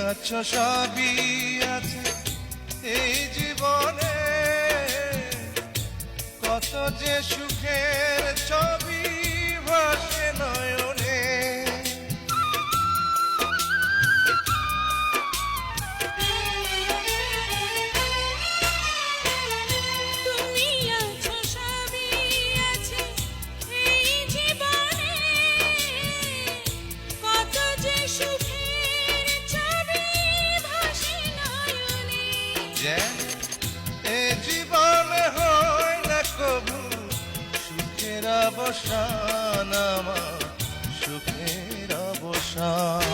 আছো সবই আছে এই জীবনে, কত যে সুখের ছবি ভাসে নয়নে। তুমি আছো সবই আছে এই জীবনে, কত যে সুখের ছবি ভাসে নয়নে। যেন এ জীবনে হয় না কবু সুখের অবসান, আমার সুখের অবসান।